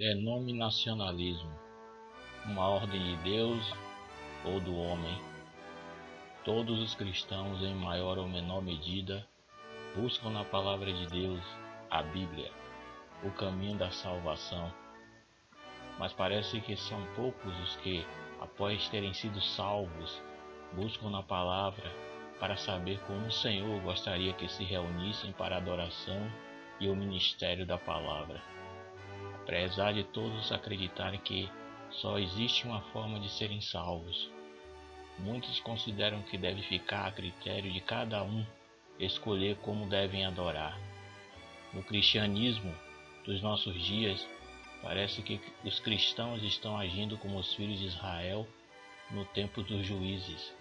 Denominacionalismo, uma ordem de Deus ou do homem. Todos os cristãos, em maior ou menor medida, buscam na palavra de Deus, a Bíblia, o caminho da salvação. Mas parece que são poucos os que, após terem sido salvos, buscam na palavra para saber como o Senhor gostaria que se reunissem para a adoração e o ministério da palavra. Apesar de todos acreditarem que só existe uma forma de serem salvos, muitos consideram que deve ficar a critério de cada um escolher como devem adorar. No cristianismo dos nossos dias, parece que os cristãos estão agindo como os filhos de Israel no tempo dos juízes.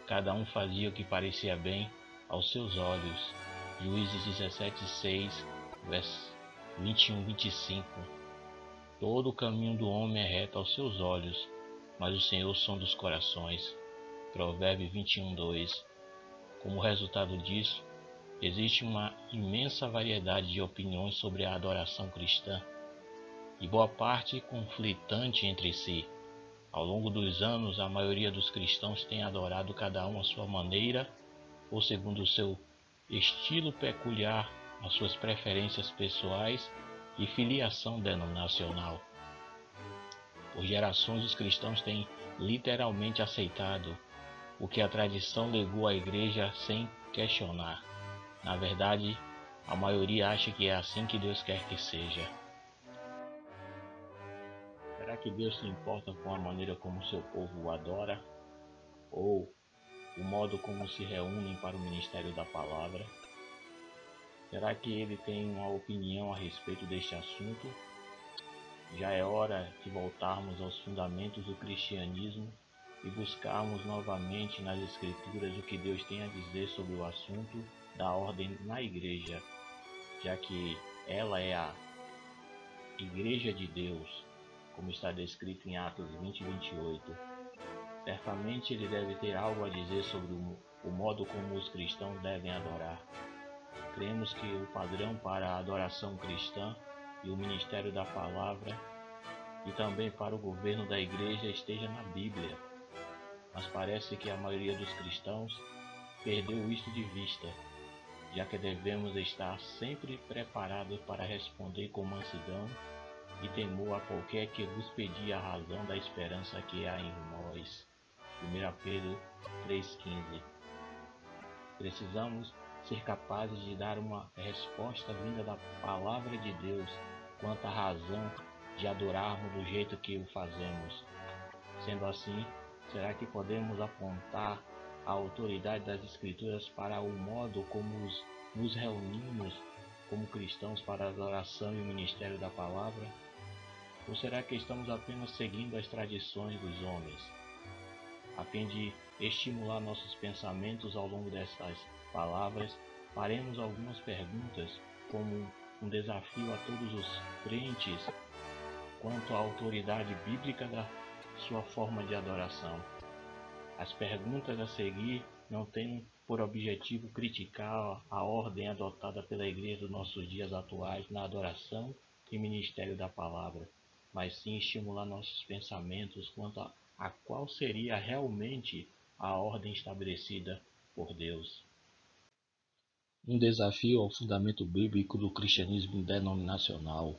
Cada um fazia o que parecia bem aos seus olhos. Juízes 17:6, versos 21 e 25. Todo o caminho do homem é reto aos seus olhos, mas o Senhor sonda os corações. Provérbios 21:2. Como resultado disso, existe uma imensa variedade de opiniões sobre a adoração cristã, e boa parte conflitante entre si. Ao longo dos anos, a maioria dos cristãos tem adorado cada um à sua maneira ou segundo o seu estilo peculiar, as suas preferências pessoais e filiação denominacional. Por gerações, os cristãos têm literalmente aceitado o que a tradição legou à igreja sem questionar. Na verdade, a maioria acha que é assim que Deus quer que seja. Será que Deus se importa com a maneira como seu povo o adora? Ou o modo como se reúnem para o ministério da palavra? Será que ele tem uma opinião a respeito deste assunto? Já é hora de voltarmos aos fundamentos do cristianismo e buscarmos novamente nas Escrituras o que Deus tem a dizer sobre o assunto da ordem na igreja, já que ela é a Igreja de Deus, como está descrito em Atos 20 e 28. Certamente ele deve ter algo a dizer sobre o modo como os cristãos devem adorar. Cremos que o padrão para a adoração cristã e o ministério da palavra e também para o governo da igreja esteja na Bíblia. Mas parece que a maioria dos cristãos perdeu isto de vista, já que devemos estar sempre preparados para responder com mansidão e temor a qualquer que vos pedir a razão da esperança que há em nós. 1 Pedro 3,15. Precisamos ser capazes de dar uma resposta vinda da palavra de Deus quanto à razão de adorarmos do jeito que o fazemos. Sendo assim, será que podemos apontar a autoridade das Escrituras para o modo como nos reunimos como cristãos para a adoração e o ministério da palavra? Ou será que estamos apenas seguindo as tradições dos homens? A fim de estimular nossos pensamentos ao longo dessas palavras, faremos algumas perguntas como um desafio a todos os crentes quanto à autoridade bíblica da sua forma de adoração. As perguntas a seguir não têm por objetivo criticar a ordem adotada pela igreja dos nossos dias atuais na adoração e ministério da palavra, mas sim estimular nossos pensamentos quanto a qual seria realmente a ordem estabelecida por Deus. Um desafio ao fundamento bíblico do cristianismo denominacional.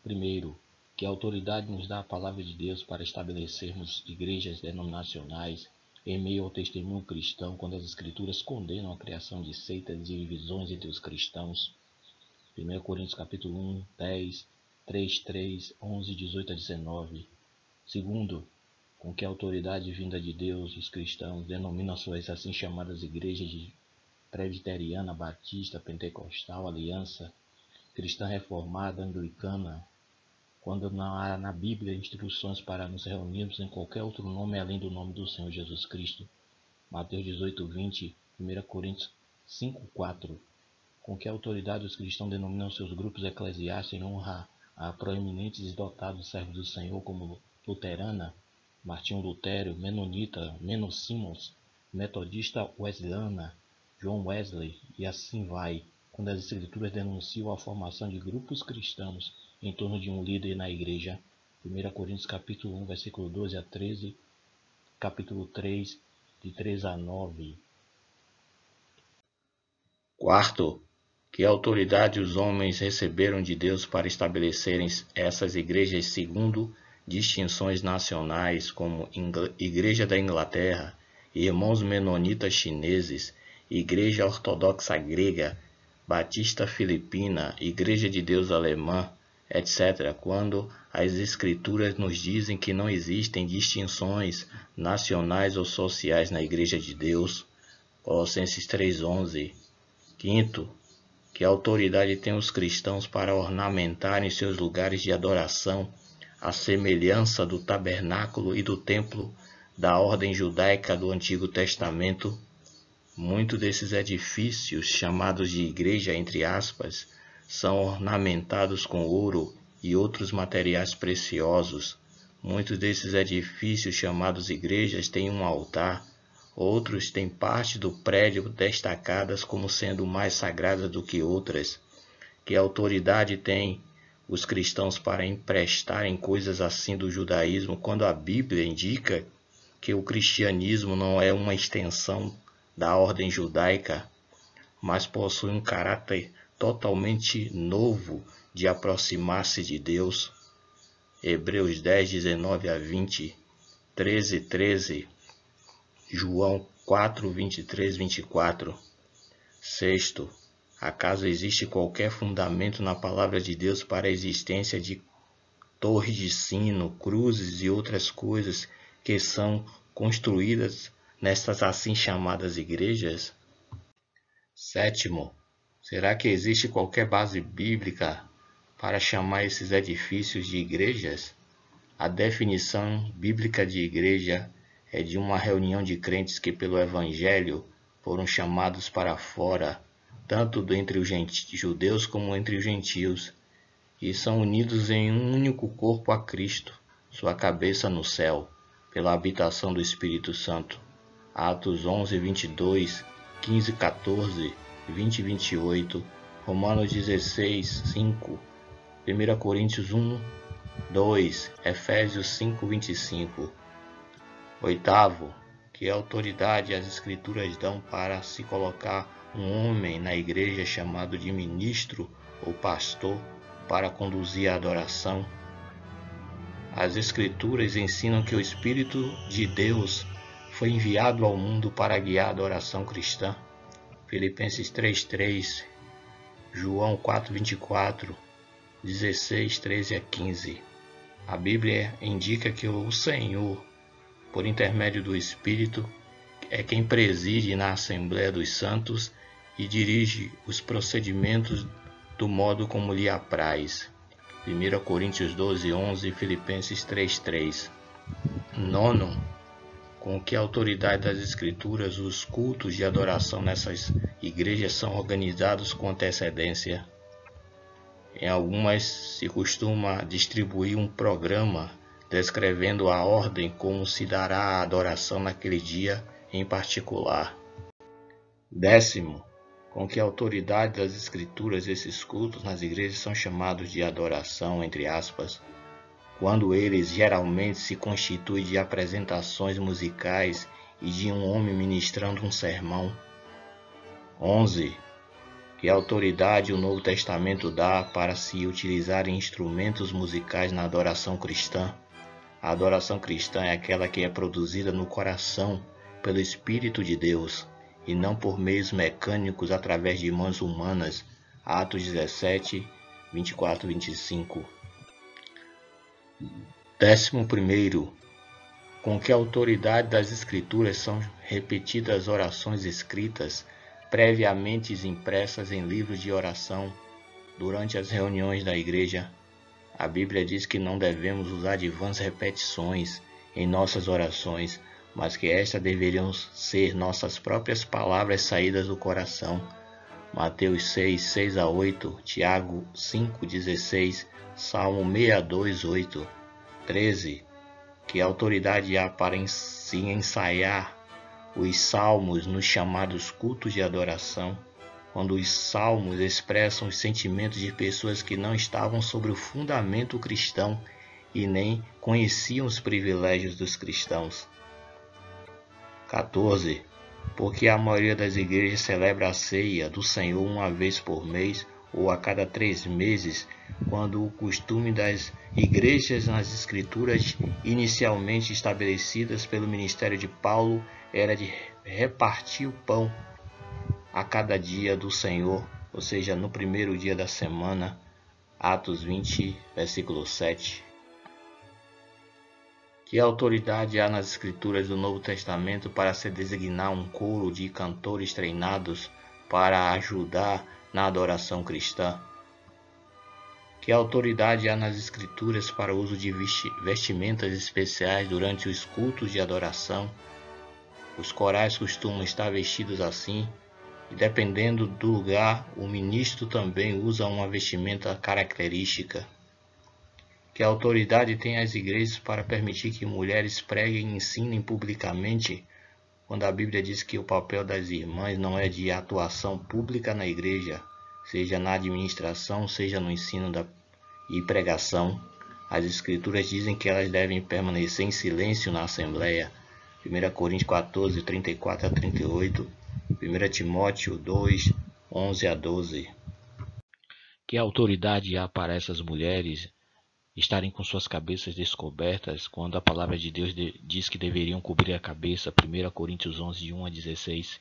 Primeiro, que a autoridade nos dá a palavra de Deus para estabelecermos igrejas denominacionais em meio ao testemunho cristão, quando as Escrituras condenam a criação de seitas e divisões entre os cristãos. 1 Coríntios capítulo 1, 10, 3, 3, 11, 18 a 19. Segundo, com que a autoridade vinda de Deus, os cristãos denominam suas assim chamadas igrejas de presbiteriana, batista, pentecostal, aliança, cristã reformada, anglicana, quando não há na Bíblia instruções para nos reunirmos em qualquer outro nome além do nome do Senhor Jesus Cristo. Mateus 18, 20, 1 Coríntios 5, 4. Com que autoridade os cristãos denominam seus grupos eclesiásticos em honra a proeminentes e dotados servos do Senhor como luterana, Martinho Lutero, menonita, Menno Simons, metodista wesleyana, John Wesley, e assim vai, quando as Escrituras denunciam a formação de grupos cristãos em torno de um líder na igreja. 1 Coríntios capítulo 1, versículo 12 a 13, capítulo 3, de 3 a 9. Quarto, que autoridade os homens receberam de Deus para estabelecerem essas igrejas segundo distinções nacionais, como Igreja da Inglaterra, Irmãos Menonitas Chineses, Igreja Ortodoxa Grega, Batista Filipina, Igreja de Deus Alemã, etc., quando as Escrituras nos dizem que não existem distinções nacionais ou sociais na Igreja de Deus. Colossenses 3:11. Quinto, que autoridade tem os cristãos para ornamentarem seus lugares de adoração, à semelhança do tabernáculo e do templo da ordem judaica do Antigo Testamento. Muitos desses edifícios, chamados de igreja entre aspas, são ornamentados com ouro e outros materiais preciosos. Muitos desses edifícios, chamados igrejas, têm um altar. Outros têm parte do prédio destacadas como sendo mais sagradas do que outras. Que autoridade têm os cristãos para emprestarem coisas assim do judaísmo, quando a Bíblia indica que o cristianismo não é uma extensão da ordem judaica, mas possui um caráter totalmente novo de aproximar-se de Deus? Hebreus 10, 19 a 20, 13, 13, João 4, 23, 24. Sexto, acaso existe qualquer fundamento na palavra de Deus para a existência de torres de sino, cruzes e outras coisas que são construídas nestas assim chamadas igrejas? Sétimo, será que existe qualquer base bíblica para chamar esses edifícios de igrejas? A definição bíblica de igreja é de uma reunião de crentes que pelo Evangelho foram chamados para fora, tanto entre os judeus como entre os gentios, e são unidos em um único corpo a Cristo, sua cabeça no céu, pela habitação do Espírito Santo. Atos 11, 22, 15, 14, 20 e 28, Romanos 16, 5, 1 Coríntios 1, 2, Efésios 5, 25. Oitavo, que autoridade as Escrituras dão para se colocar um homem na igreja chamado de ministro ou pastor para conduzir a adoração? As Escrituras ensinam que o Espírito de Deus foi enviado ao mundo para guiar a adoração cristã. Filipenses 3:3, João 4:24, 16, 13 a 15. A Bíblia indica que o Senhor, por intermédio do Espírito, é quem preside na Assembleia dos Santos e dirige os procedimentos do modo como lhe apraz. 1 Coríntios 12:11 e Filipenses 3:3. Nono, com que autoridade das Escrituras os cultos de adoração nessas igrejas são organizados com antecedência. Em algumas se costuma distribuir um programa descrevendo a ordem como se dará a adoração naquele dia em particular. Décimo, com que autoridade das Escrituras esses cultos nas igrejas são chamados de adoração, entre aspas, quando eles geralmente se constituem de apresentações musicais e de um homem ministrando um sermão. 11. Que autoridade o Novo Testamento dá para se utilizar instrumentos musicais na adoração cristã? A adoração cristã é aquela que é produzida no coração pelo Espírito de Deus e não por meios mecânicos através de mãos humanas. Atos 17, 24 e 25. 11. Com que autoridade das Escrituras são repetidas orações escritas, previamente impressas em livros de oração, durante as reuniões da igreja? A Bíblia diz que não devemos usar de vãs repetições em nossas orações, mas que estas deveriam ser nossas próprias palavras saídas do coração. Mateus 6, 6 a 8, Tiago 5, 16, Salmo 62, 8. 13. Que autoridade há para se ensaiar os salmos nos chamados cultos de adoração? quando os salmos expressam os sentimentos de pessoas que não estavam sobre o fundamento cristão e nem conheciam os privilégios dos cristãos. 14. Porque a maioria das igrejas celebra a ceia do Senhor uma vez por mês ou a cada 3 meses, quando o costume das igrejas nas Escrituras inicialmente estabelecidas pelo ministério de Paulo era de repartir o pão a cada dia do Senhor, ou seja, no primeiro dia da semana. Atos 20, versículo 7. Que autoridade há nas Escrituras do Novo Testamento para se designar um coro de cantores treinados para ajudar na adoração cristã? Que autoridade há nas Escrituras para o uso de vestimentas especiais durante os cultos de adoração? Os corais costumam estar vestidos assim, e dependendo do lugar, o ministro também usa uma vestimenta característica. Que autoridade tem as igrejas para permitir que mulheres preguem e ensinem publicamente, quando a Bíblia diz que o papel das irmãs não é de atuação pública na igreja, seja na administração, seja no ensino e pregação? As Escrituras dizem que elas devem permanecer em silêncio na Assembleia. 1 Coríntios 14, 34 a 38, 1 Timóteo 2, 11 a 12. Que autoridade há para essas mulheres estarem com suas cabeças descobertas quando a palavra de Deus diz que deveriam cobrir a cabeça? 1 Coríntios 11, de 1 a 16.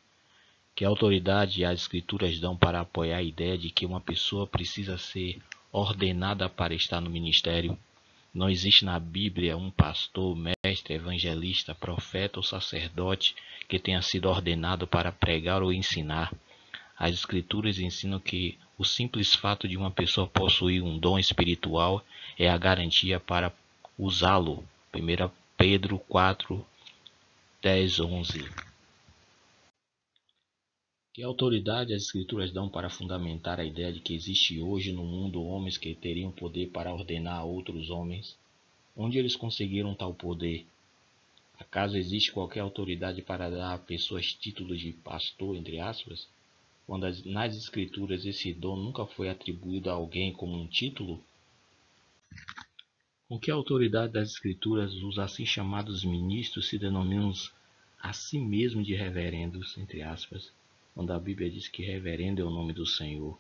Que autoridade as Escrituras dão para apoiar a ideia de que uma pessoa precisa ser ordenada para estar no ministério? Não existe na Bíblia um pastor, mestre, evangelista, profeta ou sacerdote que tenha sido ordenado para pregar ou ensinar. As Escrituras ensinam que o simples fato de uma pessoa possuir um dom espiritual é a garantia para usá-lo. 1 Pedro 4, 10, 11. Que autoridade as Escrituras dão para fundamentar a ideia de que existe hoje no mundo homens que teriam poder para ordenar a outros homens? Onde eles conseguiram tal poder? Acaso existe qualquer autoridade para dar a pessoas títulos de pastor, entre aspas, quando nas Escrituras esse dom nunca foi atribuído a alguém como um título? Com que autoridade das Escrituras os assim chamados ministros se denominam a si mesmos de reverendos, entre aspas, quando a Bíblia diz que reverendo é o nome do Senhor?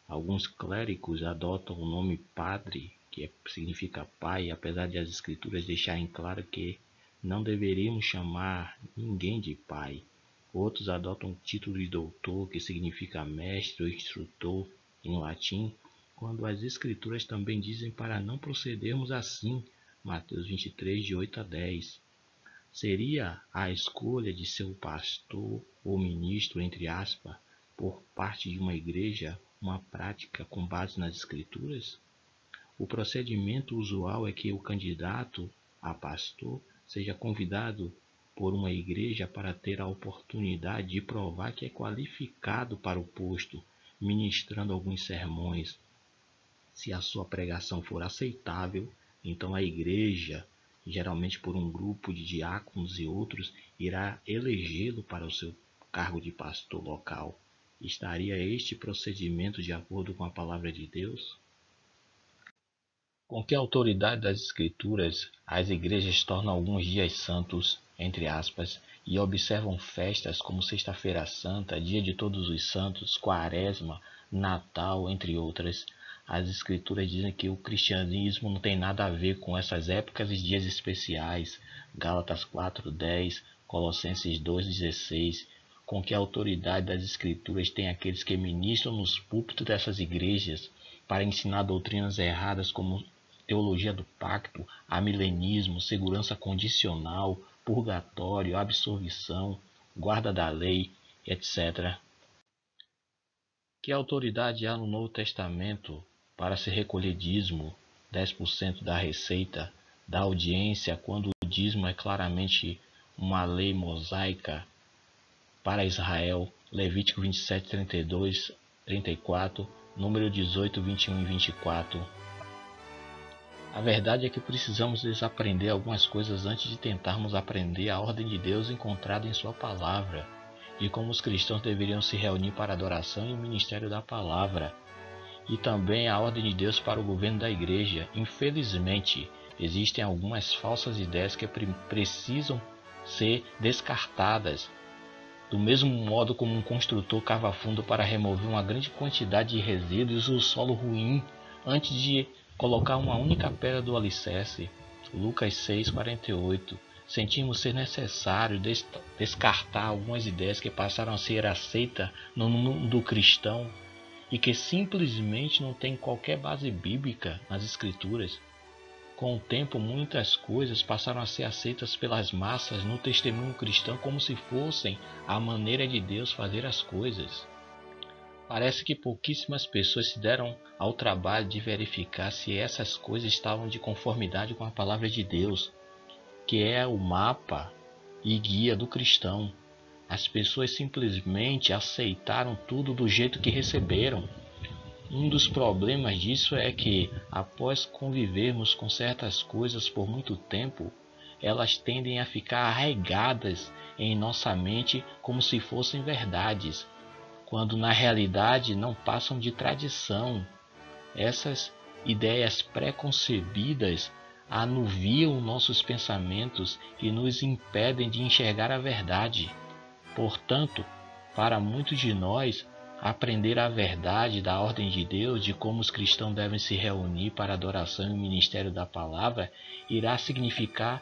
Alguns clérigos adotam o nome padre, que significa pai, apesar de as Escrituras deixarem claro que não deveríamos chamar ninguém de pai. Outros adotam o título de doutor, que significa mestre ou instrutor em latim, quando as Escrituras também dizem para não procedermos assim. Mateus 23, de 8 a 10. Seria a escolha de ser o pastor ou ministro, entre aspas, por parte de uma igreja, uma prática com base nas Escrituras? O procedimento usual é que o candidato a pastor seja convidado por uma igreja para ter a oportunidade de provar que é qualificado para o posto, ministrando alguns sermões. Se a sua pregação for aceitável, então a igreja, geralmente por um grupo de diáconos e outros, irá elegê-lo para o seu cargo de pastor local. Estaria este procedimento de acordo com a palavra de Deus? Com que autoridade das Escrituras as igrejas tornam alguns dias santos, entre aspas, e observam festas como Sexta-feira Santa, Dia de Todos os Santos, Quaresma, Natal, entre outras? As Escrituras dizem que o cristianismo não tem nada a ver com essas épocas e dias especiais. Gálatas 4:10, Colossenses 2:16. Com que autoridade das Escrituras tem aqueles que ministram nos púlpitos dessas igrejas para ensinar doutrinas erradas como teologia do pacto, amilenismo, segurança condicional, purgatório, absolvição, guarda da lei, etc. Que autoridade há no Novo Testamento para se recolher dízimo, 10% da receita da audiência, quando o dízimo é claramente uma lei mosaica para Israel? Levítico 27, 32, 34, número 18, 21 e 24. A verdade é que precisamos desaprender algumas coisas antes de tentarmos aprender a ordem de Deus encontrada em sua palavra. de como os cristãos deveriam se reunir para adoração e o ministério da palavra, e também a ordem de Deus para o governo da igreja. Infelizmente, existem algumas falsas ideias que precisam ser descartadas. Do mesmo modo como um construtor cava fundo para remover uma grande quantidade de resíduos do solo ruim antes de colocar uma única pedra do alicerce, Lucas 6:48, sentimos ser necessário descartar algumas ideias que passaram a ser aceitas no mundo cristão e que simplesmente não têm qualquer base bíblica nas Escrituras. Com o tempo, muitas coisas passaram a ser aceitas pelas massas no testemunho cristão como se fossem a maneira de Deus fazer as coisas. Parece que pouquíssimas pessoas se deram ao trabalho de verificar se essas coisas estavam de conformidade com a palavra de Deus, que é o mapa e guia do cristão. As pessoas simplesmente aceitaram tudo do jeito que receberam. Um dos problemas disso é que, após convivermos com certas coisas por muito tempo, elas tendem a ficar arraigadas em nossa mente como se fossem verdades, quando na realidade não passam de tradição. Essas ideias preconcebidas anuviam nossos pensamentos e nos impedem de enxergar a verdade. Portanto, para muitos de nós, aprender a verdade da ordem de Deus, de como os cristãos devem se reunir para a adoração e o ministério da palavra, irá significar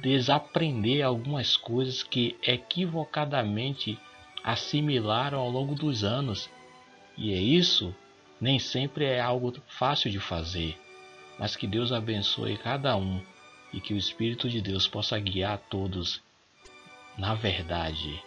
desaprender algumas coisas que equivocadamente assimilaram ao longo dos anos. E isso nem sempre é algo fácil de fazer, mas que Deus abençoe cada um e que o Espírito de Deus possa guiar a todos na verdade.